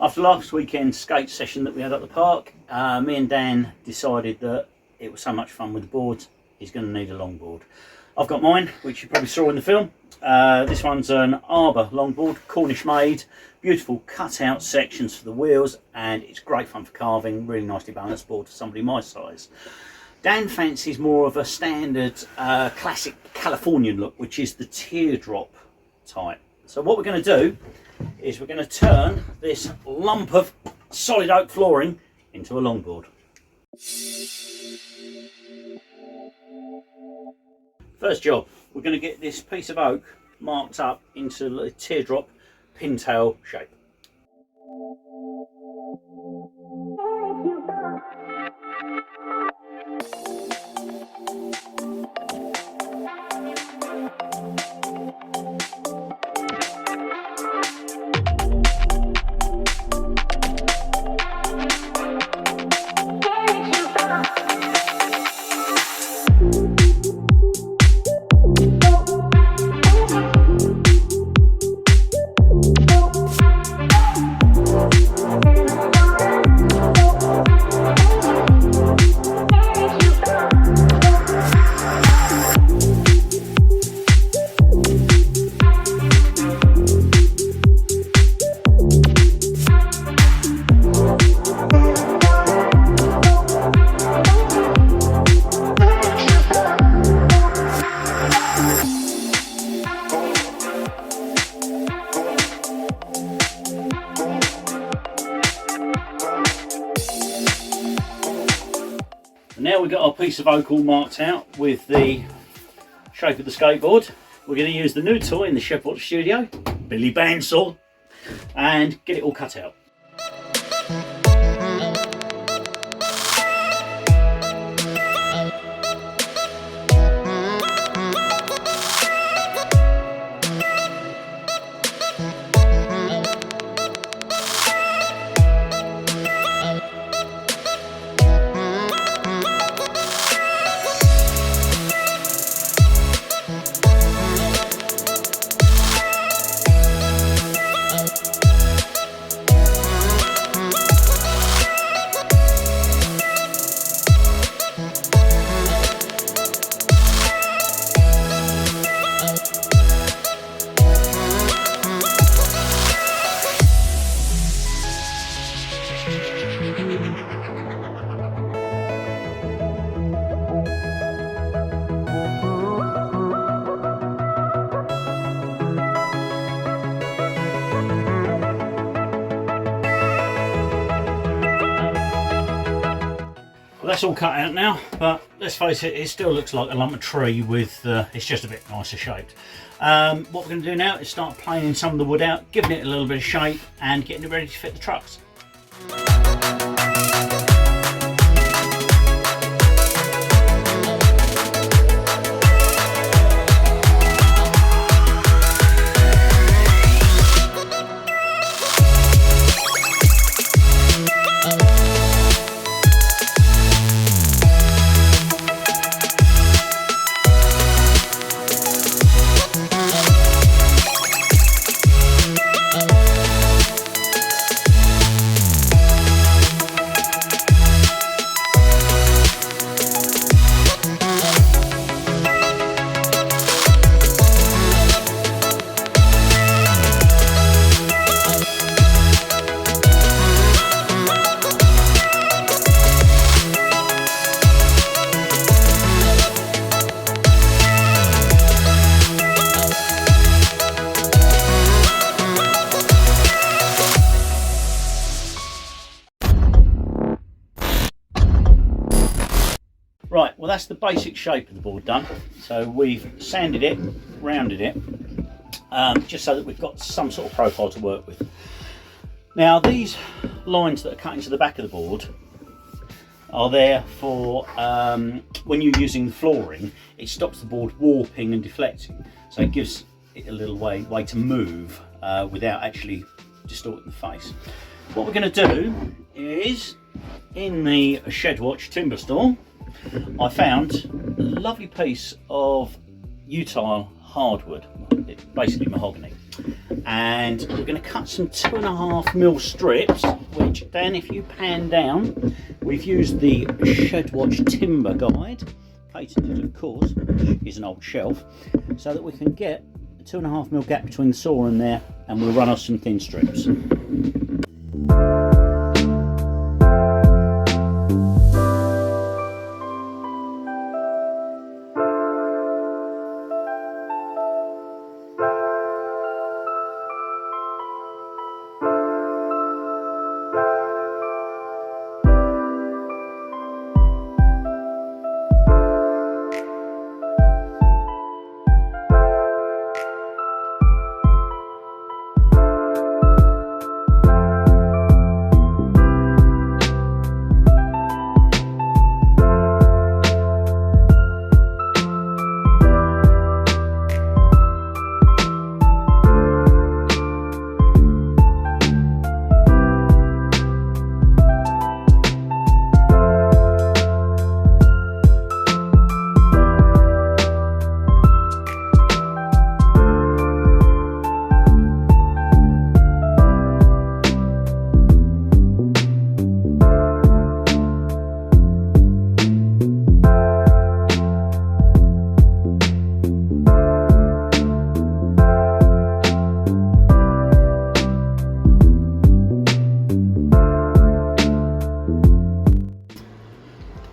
After last weekend's skate session that we had at the park, me and Dan decided that it was so much fun with the boards, he's going to need a longboard. I've got mine, which you probably saw in the film. This one's an Arbor longboard, Cornish made, beautiful cut out sections for the wheels, and it's great fun for carving, really nicely balanced board for somebody my size. Dan fancies more of a standard classic Californian look, which is the teardrop type. So what we're going to do is we're going to turn this lump of solid oak flooring into a longboard. First job, we're going to get this piece of oak marked up into the teardrop pintail shape. Now we've got our piece of oak all marked out with the shape of the skateboard. We're going to use the new toy in the Chevrolet studio, Billy Bandsaw, and get it all cut out. That's all cut out now, but let's face it, it still looks like a lump of tree with, it's just a bit nicer shaped. What we're going to do now is start planing some of the wood out, giving it a little bit of shape and getting it ready to fit the trucks. Right, well that's the basic shape of the board done. So we've sanded it, rounded it, just so that we've got some sort of profile to work with. Now these lines that are cut into the back of the board are there for when you're using the flooring, it stops the board warping and deflecting. So it gives it a little way to move without actually distorting the face. What we're going to do is, in the Shed Watch timber store, I found a lovely piece of utile hardwood, basically mahogany. And we're going to cut some 2.5mm strips, which, Dan, if you pan down, we've used the Shed Watch Timber Guide, patented of course, which is an old shelf, so that we can get a 2.5mm gap between the saw and there, and we'll run off some thin strips.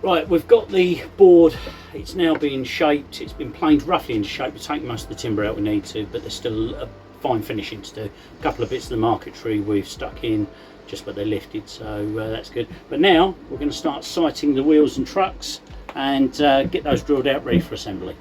Right, we've got the board, it's now being shaped, it's been planed roughly into shape. We've taken most of the timber out we need to, but there's still a fine finishing to do. A couple of bits of the marquetry we've stuck in just where they lifted, so that's good. But now we're going to start sighting the wheels and trucks and get those drilled out ready for assembly.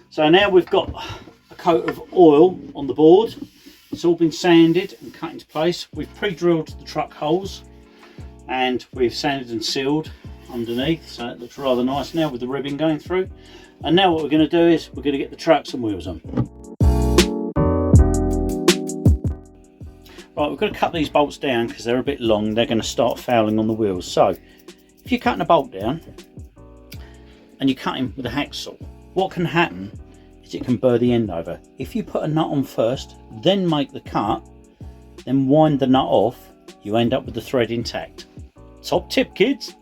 So now we've got a coat of oil on the board. It's all been sanded and cut into place. We've pre-drilled the truck holes and we've sanded and sealed underneath, so it looks rather nice now with the ribbing going through. And now what we're going to do is we're going to get the trucks and wheels on. Right, we're going to cut these bolts down because they're a bit long. They're going to start fouling on the wheels. So if you're cutting a bolt down and you cut him with a hacksaw, what can happen is it can burr the end over. If you put a nut on first, then make the cut, then wind the nut off, you end up with the thread intact. Top tip, kids.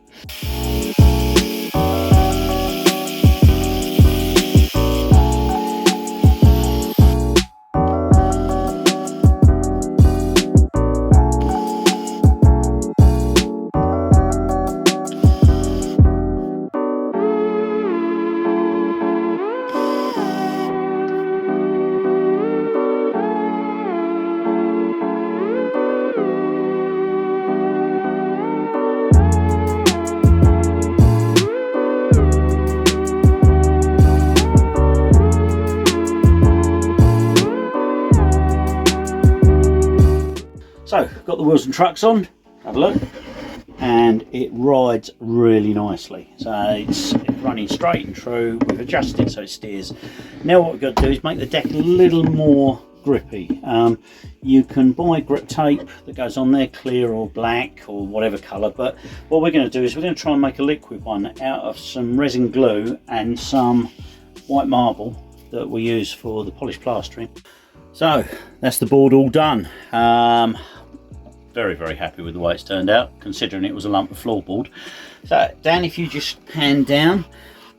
So, got the wheels and trucks on, have a look, and it rides really nicely. So it's running straight and true. We've adjusted it so it steers. Now what we've got to do is make the deck a little more grippy. You can buy grip tape that goes on there, clear or black or whatever colour, but what we're going to do is we're going to try and make a liquid one out of some resin glue and some white marble that we use for the polished plastering. So that's the board all done. Very, very happy with the way it's turned out, considering it was a lump of floorboard. So Dan, if you just pan down,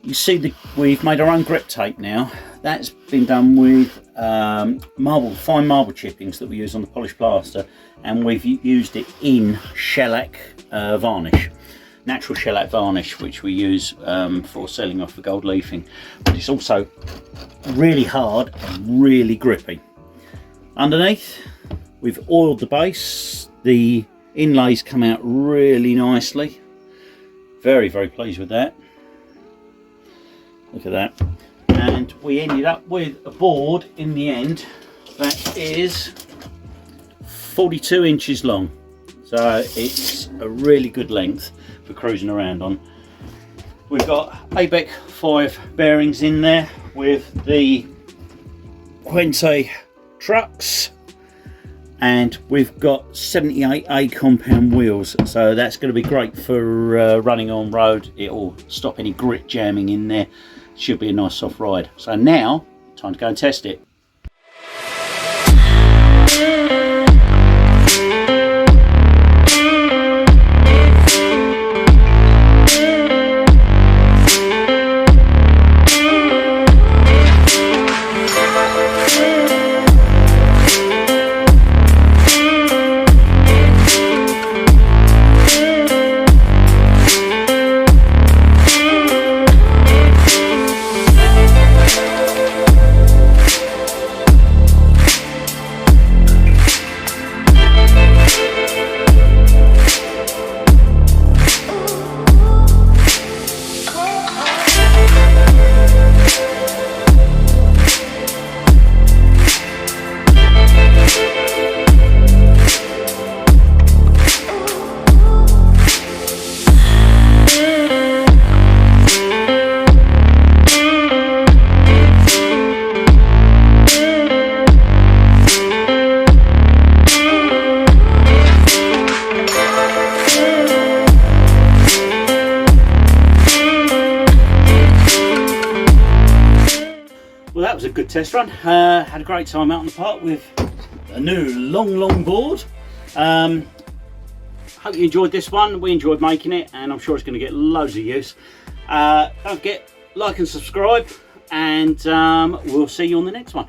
you see we've made our own grip tape now. That's been done with fine marble chippings that we use on the polished plaster, and we've used it in shellac varnish, natural shellac varnish, which we use for sealing off the gold leafing. But it's also really hard and really grippy. Underneath, we've oiled the base. The inlays come out really nicely. Very, very pleased with that. Look at that. And we ended up with a board in the end that is 42 inches long. So it's a really good length for cruising around on. We've got ABEC 5 bearings in there with the Quente trucks, and we've got 78A compound wheels, so that's going to be great for running on road. It'll stop any grit jamming in there. Should be a nice soft ride. So now, time to go and test it. Well, that was a good test run. Had a great time out on the park with a new Longboard. Hope you enjoyed this one. We enjoyed making it, and I'm sure it's going to get loads of use. Don't forget, like and subscribe, and we'll see you on the next one.